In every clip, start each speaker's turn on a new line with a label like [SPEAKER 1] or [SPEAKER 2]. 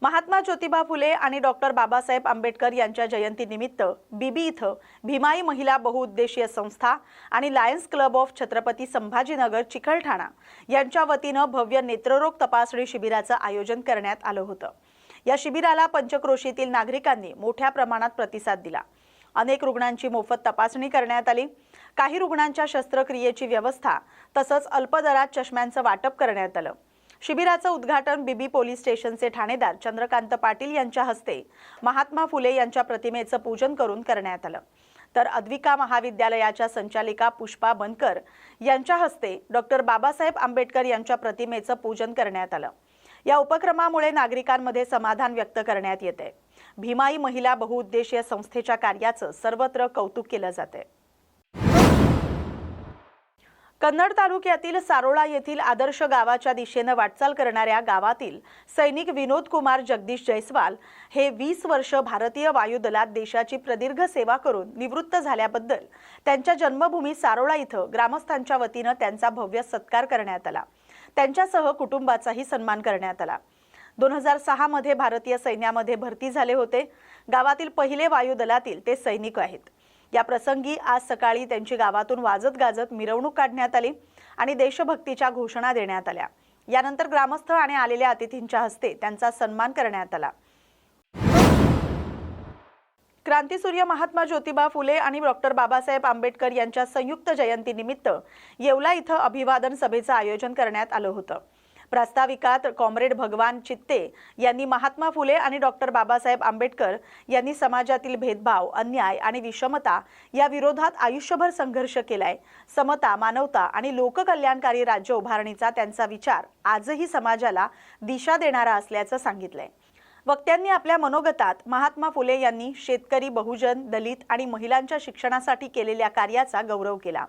[SPEAKER 1] महात्मा ज्योतिबा फुले आणि डॉक्टर बाबासाहेब आंबेडकर यांच्या जयंतीनिमित्त बीबी इथं भीमाई महिला बहुउद्देशीय संस्था आणि Lions Club of Chhatrapati Sambhajinagar Chikalthana यांच्या वतीनं भव्य नेत्ररोग तपासणी शिबिराचं आयोजन करण्यात आलं होतं। या शिबिराला पंचक्रोशीतील नागरिकांनी मोठ्या प्रमाणात प्रतिसाद दिला। अनेक रुग्णांची मोफत तपासणी करण्यात आली। काही रुग्णांच्या शस्त्रक्रियेची व्यवस्था तसंच अल्प दरात चष्म्यांचं वाटप करण्यात आलं। शिबिराचं उद्घाटन बीबी पोलीस स्टेशनचे ठाणेदार चंद्रकांत पाटील यांच्या हस्ते महात्मा फुले यांच्या प्रतिमेचं पूजन करून करण्यात आलं। तर अद्विका महाविद्यालयाच्या संचालिका पुष्पा बनकर यांच्या हस्ते डॉक्टर बाबासाहेब आंबेडकर यांच्या प्रतिमेचं पूजन करण्यात आलं। या उपक्रमामुळे नागरिकांमध्ये समाधान व्यक्त करण्यात येते। भीमाई महिला बहुउद्देशीय संस्थेच्या कार्याचं सर्वत्र कौतुक केलं जाते। कन्नड तालुक्यातील सारोळा येथील आदर्श गावाच्या दिशेने वाटचाल करणाऱ्या गावातील सैनिक विनोद कुमार जगदीश जयस्वाल हे 20 वर्ष भारतीय वायुदलात देशाची प्रदीर्घ सेवा करून निवृत्त झाल्याबद्दल त्यांच्या जन्मभूमी सारोळा इथं ग्रामस्थांच्या वतीने त्यांचा भव्य सत्कार करण्यात आला। त्यांच्यासह कुटुंबाचाही सन्मान करण्यात आला। 2006 मध्ये भारतीय सैन्यामध्ये भरती झाले होते। गावातील पहिले वायुदलातील ते सैनिक आहेत। या प्रसंगी आज सकाळी त्यांची गावातून वाजत गाजत मिरवणूक काढण्यात आली आणि देशभक्तीच्या घोषणा देण्यात आल्या। यानंतर ग्रामस्थ आणि आलेल्या अतिथींच्या हस्ते त्यांचा सन्मान करण्यात आला। क्रांतीसूर्य महात्मा ज्योतिबा फुले आणि डॉक्टर बाबासाहेब आंबेडकर यांच्या संयुक्त जयंतीनिमित्त येवला इथं अभिवादन सभेचं आयोजन करण्यात आलं होतं। प्रास्ताविकात कॉम्रेड भगवान चित्ते यांनी महात्मा फुले आणि डॉक्टर बाबासाहेब आंबेडकर यांनी समाजातील भेदभाव, अन्याय आणि विषमता या विरोधात आयुष्यभर संघर्ष केलाय। समता, मानवता आणि लोककल्याणकारी राज्य उभारणीचा त्यांचा विचार आजही समाजाला दिशा देणारा असल्याचं सांगितलंय। वक्त्यांनी आपल्या मनोगतात महात्मा फुले यांनी शेतकरी, बहुजन, दलित आणि महिलांच्या शिक्षणासाठी केलेल्या कार्याचा गौरव केला।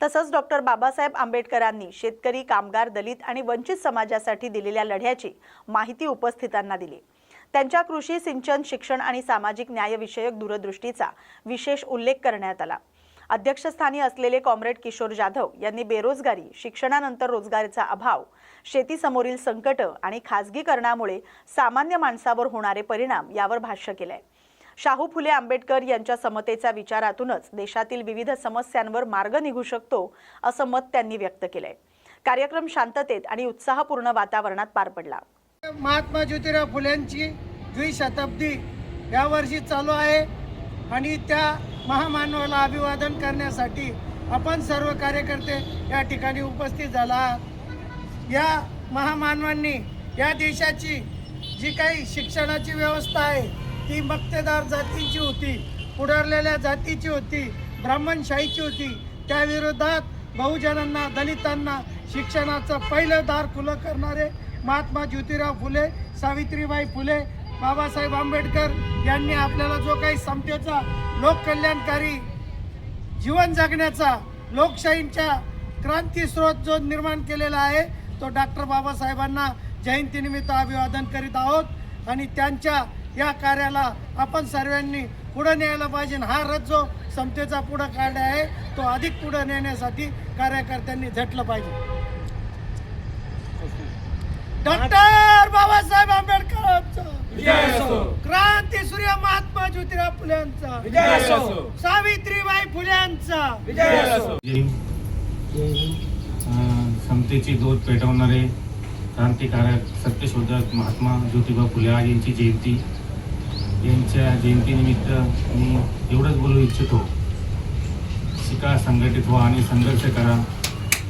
[SPEAKER 1] तसंच डॉक्टर बाबासाहेब आंबेडकरांनी शेतकरी, कामगार, दलित आणि वंचित समाजासाठी दिलेल्या लढ्याची माहिती उपस्थितांना दिली। त्यांच्या कृषी, सिंचन, शिक्षण आणि सामाजिक न्यायविषयक दूरदृष्टीचा विशेष उल्लेख करण्यात आला। अध्यक्षस्थानी असलेले कॉम्रेड किशोर जाधव यांनी बेरोजगारी, शिक्षणानंतर रोजगाराचा अभाव, शेतीसमोरील संकट आणि खासगीकरणामुळे सामान्य माणसावर होणारे परिणाम यावर भाष्य केलंय। शाहू फुले आंबेडकर यांच्या समतेच्या विचारातूनच देशातील विविध समस्यांवर मार्ग निघू शकतो असं मत त्यांनी व्यक्त केलंय। कार्यक्रम शांततेत आणि उत्साहपूर्ण वातावरणात पार पडला।
[SPEAKER 2] महात्मा ज्योतिराव फुलेंची द्विशताब्दी यावर्षी चालू आहे आणि त्या महामानवाला अभिवादन करण्यासाठी आपण सर्व कार्यकर्ते या ठिकाणी उपस्थित झाला आहात। या महामानवांनी या देशाची जी काही शिक्षणाची व्यवस्था आहे ती मक्तेदार जातीची होती, पुढारलेल्या जातीची होती, ब्राह्मणशाहीची होती। त्या विरोधात बहुजनांना, दलितांना शिक्षणाचं पहिलं दार खुलं करणारे महात्मा ज्योतिराव फुले, सावित्रीबाई फुले, बाबासाहेब आंबेडकर यांनी आपल्याला जो काही समतेचा, लोककल्याणकारी जीवन जगण्याचा, लोकशाहीच्या क्रांतीस्रोत जो निर्माण केलेला आहे तो डॉक्टर बाबासाहेबांना जयंतीनिमित्त अभिवादन करीत आहोत आणि त्यांच्या या कार्याला आपण सर्वांनी पुढे न्यायला पाहिजे। हा रथ जो समतेचा पुढे काढला आहे तो अधिक पुढे नेण्यासाठी कार्यकर्त्यांनी झटलं पाहिजे। डॉक्टर बाबासाहेब आंबेडकरांचा विजय असो, क्रांतीसूर्य महात्मा ज्योतिराव फुलेंचा विजय असो, सावित्रीबाई फुलेंचा विजय असो।
[SPEAKER 3] समतेची ज्योत पेटवणारे क्रांतिकारक, सत्यशोधक महात्मा ज्योतिबा फुले यांची जयंती, यांच्या जयंतीनिमित्त मी एवढंच बोलू इच्छितो, शिका, संघटित व्हा आणि संघर्ष करा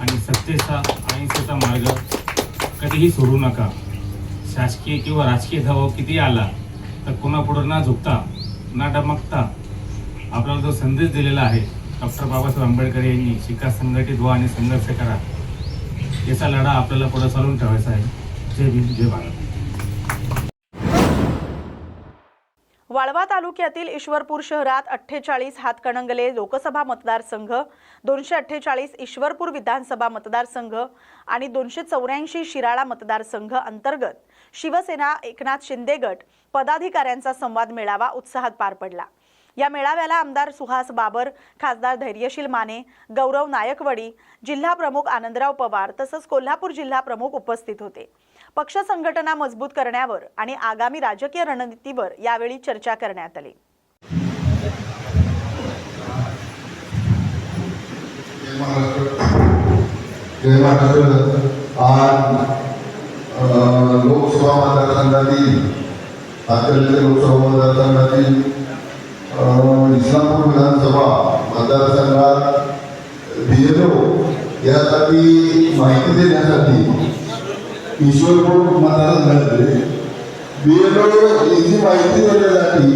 [SPEAKER 3] आणि सत्तेचा, अहिंसेचा मार्ग कधीही सोडू नका। शासकीय किंवा राजकीय दबाव किती आला तर कोणापुढे न झुकता, न डमकता आपल्याला जो संदेश दिलेला आहे डॉक्टर बाबासाहेब आंबेडकर यांनी, शिका, संघटित व्हा आणि संघर्ष करा, याचा लढा आपल्याला पुढे चालून ठेवायचा आहे। जय भीम, जय भारत।
[SPEAKER 1] वाळवा तालुक्यातील ईश्वरपूर शहरात 48 हातकणंगले लोकसभा मतदारसंघ, 248 ईश्वरपूर विधानसभा मतदारसंघ आणि 284 शिराळा मतदारसंघ अंतर्गत शिवसेना एकनाथ शिंदे गट पदाधिकाऱ्यांचा संवाद मेळावा उत्साहात पार पडला। या मेळाव्याला आमदार सुहास बाबर, खासदार धैर्यशील माने, गौरव नायकवडी, जिल्हा प्रमुख आनंदराव पवार तसंच कोल्हापूर जिल्हा प्रमुख उपस्थित होते। पक्ष संघटना मजबूत करण्यावर आणि आगामी राजकीय रणनीतीवर यावेळी चर्चा करण्यात आली.
[SPEAKER 4] जय महाराष्ट्र. आज लोकसभा मतदारसंघातील अखिल लोकसभा मतदारसंघातील इस्लामपूर विधानसभा मतदारसंघात BLO यासाठी माहिती देण्यासाठी ईश्वरपूर मतदारसंघातील BLO याची माहिती देण्यासाठी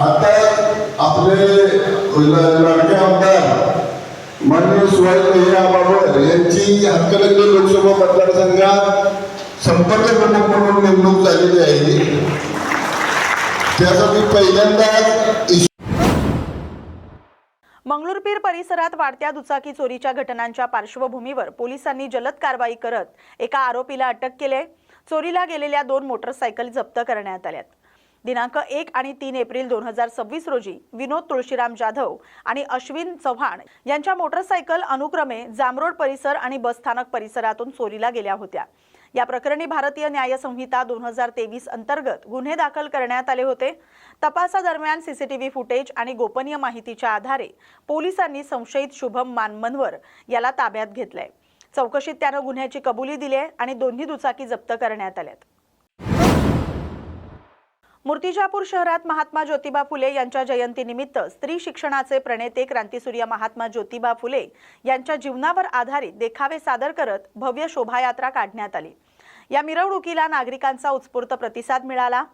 [SPEAKER 4] आता आपले लाडके आमदार माननीय सुहास बाबर यांची हातकणंगले लोकसभा मतदारसंघात संपर्क प्रमुख म्हणून नेमणूक झालेली आहे. त्यासाठी पहिल्यांदा
[SPEAKER 1] मंगळूरपीर परिसरात वाढत्या दुचाकी चोरीच्या घटनांच्या पार्श्वभूमीवर पोलिसांनी जलद कारवाई करत एका आरोपीला अटक केली. चोरीला गेलेल्या 2 मोटरसायकल जप्त करण्यात आल्यात. दिनांक 1 आणि 3 एप्रिल 2026 रोजी विनोद तुळशीराम जाधव आणि अश्विन चव्हाण यांच्या मोटरसायकल अनुक्रमे जामरोड परिसर आणि बसस्थानक परिसरातून चोरीला गेल्या होत्या. या प्रकरणी भारतीय न्याय संहिता 2023 अंतर्गत गुन्हे दाखल करण्यात आले होते. तपासादरम्यान सीसीटीव्ही फुटेज आणि गोपनीय माहितीच्या आधारे पोलिसांनी संशयित शुभम मानमनवर याला ताब्यात घेतलंय. चौकशीत त्यानं गुन्ह्याची कबुली दिली आहे आणि दोन्ही दुचाकी जप्त करण्यात आल्यात. मूर्तिजापूर शहरात महात्मा ज्योतिबा फुले यांच्या जयंतीनिमित्त स्त्री शिक्षणाचे प्रणेते क्रांतीसूर्य महात्मा ज्योतिबा फुले यांच्या जीवनावर आधारित देखावे सादर करत भव्य शोभायात्रा काढण्यात आली. या मिरवणुकीला नागरिकांचा उत्स्फूर्त प्रतिसाद मिळाला.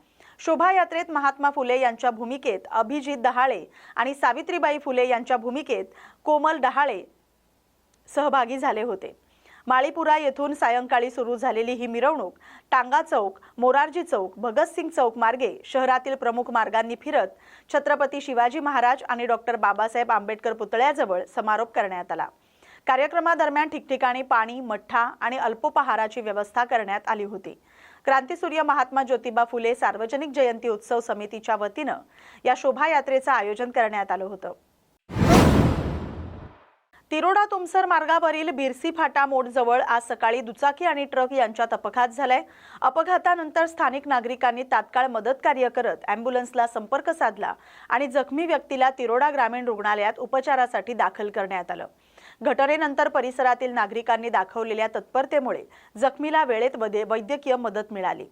[SPEAKER 1] शोभायात्रेत महात्मा फुले यांच्या भूमिकेत अभिजित डहाळे आणि सावित्रीबाई फुले यांच्या भूमिकेत कोमल डहाळे सहभागी झाले होते. माळीपुरा येथून सायंकाळी सुरू झालेली ही मिरवणूक टांगा चौक, मोरारजी चौक, भगतसिंग चौक मार्गे शहरातील प्रमुख मार्गांनी फिरत छत्रपती शिवाजी महाराज आणि डॉक्टर बाबासाहेब आंबेडकर पुतळ्याजवळ समारोप करण्यात आला. कार्यक्रमादरम्यान ठिकठिकाणी पाणी, मठ्ठा आणि अल्पोपहाराची व्यवस्था करण्यात आली होती. क्रांतीसूर्य महात्मा ज्योतिबा फुले सार्वजनिक जयंती उत्सव समितीच्या वतीनं या शोभायात्रेचं आयोजन करण्यात आलं होतं. तिरोडा तुमसर मार्गावरील बिरसी फाटा मोडजवळ आज सकाळी दुचाकी आणि ट्रक यांच्यात अपघात झालाय. अपघातानंतर स्थानिक नागरिकांनी तात्काळ मदत कार्य करत अँब्युलन्सला संपर्क साधला आणि जखमी व्यक्तीला तिरोडा ग्रामीण रुग्णालयात उपचारासाठी दाखल करण्यात आलं. घटनेनंतर परिसरातील नागरिकांनी दाखवलेल्या तत्परतेमुळे जखमीला वेळेत वैद्यकीय मदत मिळाली.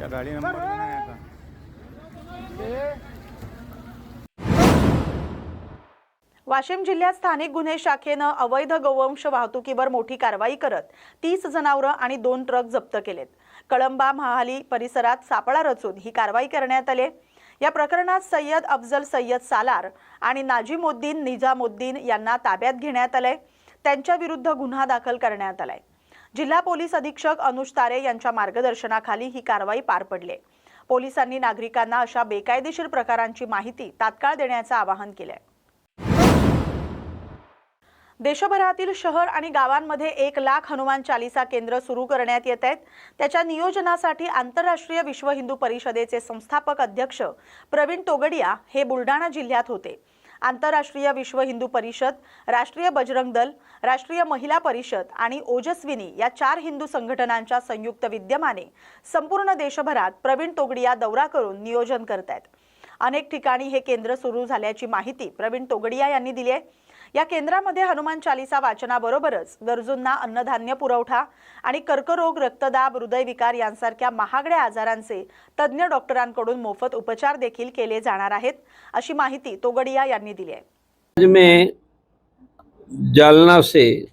[SPEAKER 5] गाड़ी नंबर
[SPEAKER 1] वाशिम जिल्ह्यात स्थानिक गुन्हे शाखेनं अवैध गोवंश वाहतुकीवर मोठी कारवाई करत 30 जनावरं आणि 2 ट्रक जप्त केलेत. कळंबा महाली परिसरात सापळा रचून ही कारवाई करण्यात आली. या प्रकरणात सय्यद अफजल सय्यद सालार आणि नाजिमुद्दीन निजामुद्दीन यांना ताब्यात घेण्यात आले. त्यांच्या विरुद्ध गुन्हा दाखल करण्यात आलाय. जिल्हा पोलीस अधीक्षक अनुज तारे यांच्या मार्गदर्शनाखाली ही कारवाई पार पडली. पोलिसांनी नागरिकांना अशा बेकायदेशीर प्रकारांची माहिती तात्काळ देण्याचं आवाहन केलंय. देशभरातील शहर आणि गावांमध्ये 1 लाख हनुमान चालीसा केंद्र सुरू करण्यात येत आहेत. त्याच्या नियोजनासाठी आंतरराष्ट्रीय विश्व हिंदू परिषदेचे संस्थापक अध्यक्ष प्रवीण तोगडिया हे बुलढाणा जिल्ह्यात होते. आंतरराष्ट्रीय विश्व हिंदू परिषद, राष्ट्रीय बजरंग दल, राष्ट्रीय महिला परिषद आणि ओजस्विनी या 4 हिंदू संघटनांच्या संयुक्त विद्यमाने संपूर्ण देशभरात प्रवीण तोगडिया दौरा करून नियोजन करतात. अनेक ठिकाणी हे केंद्र सुरू झाल्याची माहिती प्रवीण तोगडिया यांनी दिली आहे. या केंद्रामध्ये हनुमान चालीसा वाचनाबरोबरच गरजूंना अन्नधान्य पुरवठा आणि कर्करोग, रक्तदाब, हृदयविकार यांसारख्या महागड्या आजारांचे तज्ञ डॉक्टरांकडून मोफत उपचार देखील केले जाणार आहेत, अशी माहिती तोगडिया यांनी दिली आहे.
[SPEAKER 6] आज में जालना से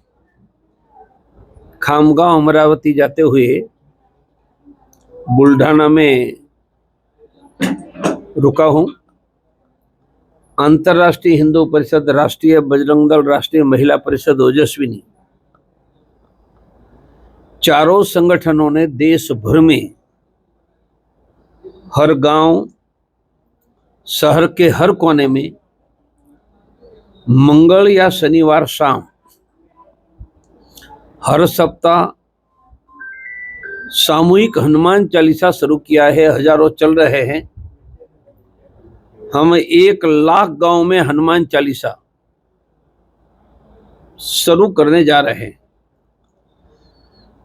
[SPEAKER 6] खामगांव अमरावती जाते हुए बुल्ढाना में रुका हूँ. अंतर्राष्ट्रीय हिंदू परिषद, राष्ट्रीय बजरंग दल, राष्ट्रीय महिला परिषद, ओजस्विनी, चारों संगठनों ने देश भर में हर गांव, शहर के हर कोने में मंगल या शनिवार शाम हर सप्ताह सामूहिक हनुमान चालीसा शुरू किया है. हजारों चल रहे हैं. हम 1,00,000 गांव में हनुमान चालीसा शुरू करने जा रहे हैं।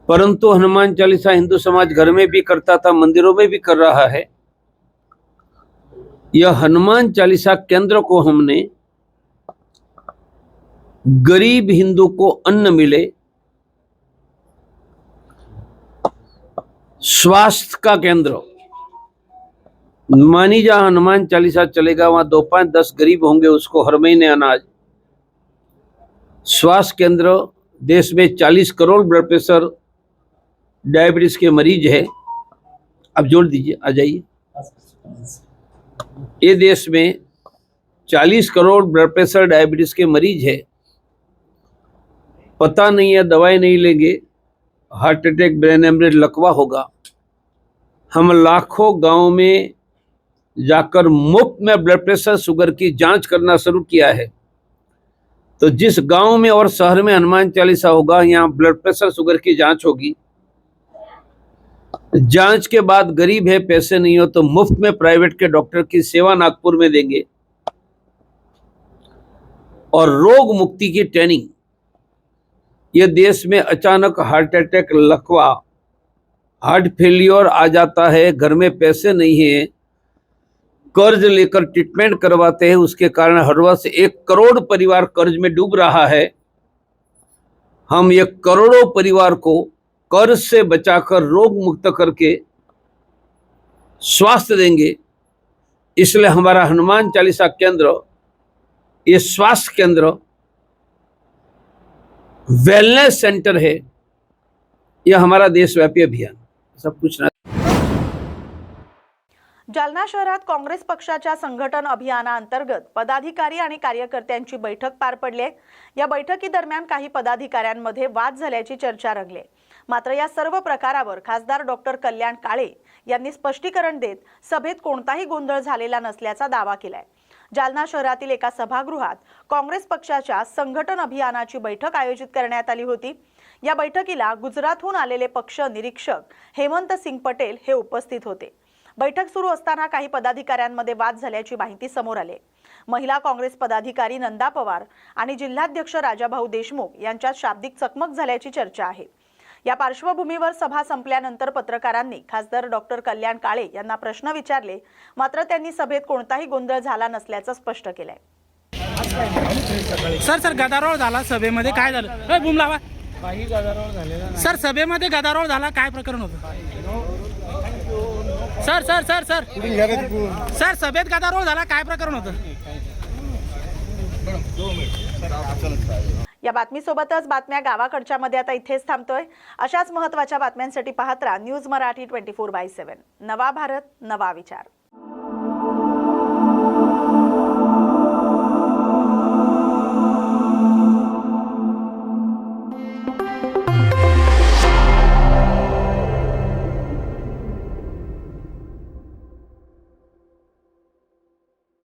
[SPEAKER 6] परंतु हनुमान चालीसा हिंदू समाज घर में भी करता था, मंदिरों में भी कर रहा है। यह हनुमान चालीसा केंद्र को हमने गरीब हिंदू को अन्न मिले, स्वास्थ्य का केंद्र, मानी जहां हनुमान चालीसा चलेगा वहां 2, 5, 10 गरीब होंगे, उसको हर महीने अनाज। स्वास्थ्य केंद्र, देश में 40 करोड़ ब्लड प्रेशर डायबिटीज के मरीज है। अब जोड़ दीजिए, आ जाइए। ये देश में 40 करोड़ ब्लड प्रेशर डायबिटीज के मरीज है। पता नहीं है, दवाई नहीं लेंगे, हार्ट अटैक, ब्रेन हेमरेज, लकवा होगा। हम लाखों गांव में जाकर मुफ्त में ब्लड प्रेशर, शुगर की जांच करना शुरू किया है। तो जिस गांव में और शहर में हनुमान चालीसा होगा, यहाँ ब्लड प्रेशर, शुगर की जांच होगी। जांच के बाद गरीब है, पैसे नहीं हो, तो मुफ्त में प्राइवेट के डॉक्टर की सेवा नागपुर में देंगे। और रोग मुक्ति की ट्रेनिंग, ये देश में अचानक हार्ट अटैक, लकवा, हार्ट फेलियर आ जाता है, घर में पैसे नहीं है, कर्ज लेकर ट्रीटमेंट करवाते हैं, उसके कारण हर वर्ष 1 करोड़ परिवार कर्ज में डूब रहा है। हम ये करोड़ों परिवार को कर्ज से बचाकर रोग मुक्त करके स्वास्थ्य देंगे। इसलिए हमारा हनुमान चालीसा केंद्र, ये स्वास्थ्य केंद्र, वेलनेस सेंटर है। यह हमारा देशव्यापी अभियान, सब कुछ ना।
[SPEAKER 1] जालना शहरात काँग्रेस पक्षाच्या संघटन अभियानाअंतर्गत पदाधिकारी आणि कार्यकर्त्यांची बैठक पार पडली आहे। या बैठकीदरम्यान काही पदाधिकाऱ्यांमध्ये वाद झाल्याची चर्चा रंगली। मात्र या सर्व प्रकारावर खासदार डॉक्टर कल्याण काळे यांनी स्पष्टीकरण देत सभेत कोणताही गोंधळ झालेला नसल्याचा दावा केलाय। जालना शहरातील एका सभागृहात काँग्रेस पक्षाच्या संघटन अभियानाची बैठक आयोजित करण्यात आली होती। या बैठकीला गुजरातहून आलेले पक्ष निरीक्षक हेमंत सिंग पटेल हे उपस्थित होते। बैठक सुरू असताना काही पदाधिकाऱ्यांमध्ये वाद झाल्याची माहिती समोर आली। महिला काँग्रेस पदाधिकारी नंदा पवार आणि जिल्हाध्यक्ष राजाभाऊ देशमुख यांच्यात शाब्दिक चकमक झाल्याची चर्चा आहे। या पार्श्वभूमीवर सभा संपल्यानंतर पत्रकारांनी खासदार डॉक्टर कल्याण काळे यांना प्रश्न विचारले, मात्र त्यांनी सभेत कोणताही गोंधळ झाला नसल्याचं स्पष्ट केलंय।
[SPEAKER 5] सर गदारोळ झाला सभेमध्ये, काय झालं? बूम लावा। काही गदारोळ झालेला नाही सर, सभेमध्ये गदारोळ झाला, काय प्रकरण होतं? Sir sir sir sir sir सभेत गदारोळ झाला, काय प्रकरण होतं?
[SPEAKER 1] या बातमीसोबतच बातम्या गावाकडच्या मध्ये आता इथेच थांबतोय। अशाच महत्त्वाच्या बातम्यांसाठी पाहत राहा न्यूज मराठी 24/7। नवा भारत, नवा विचार।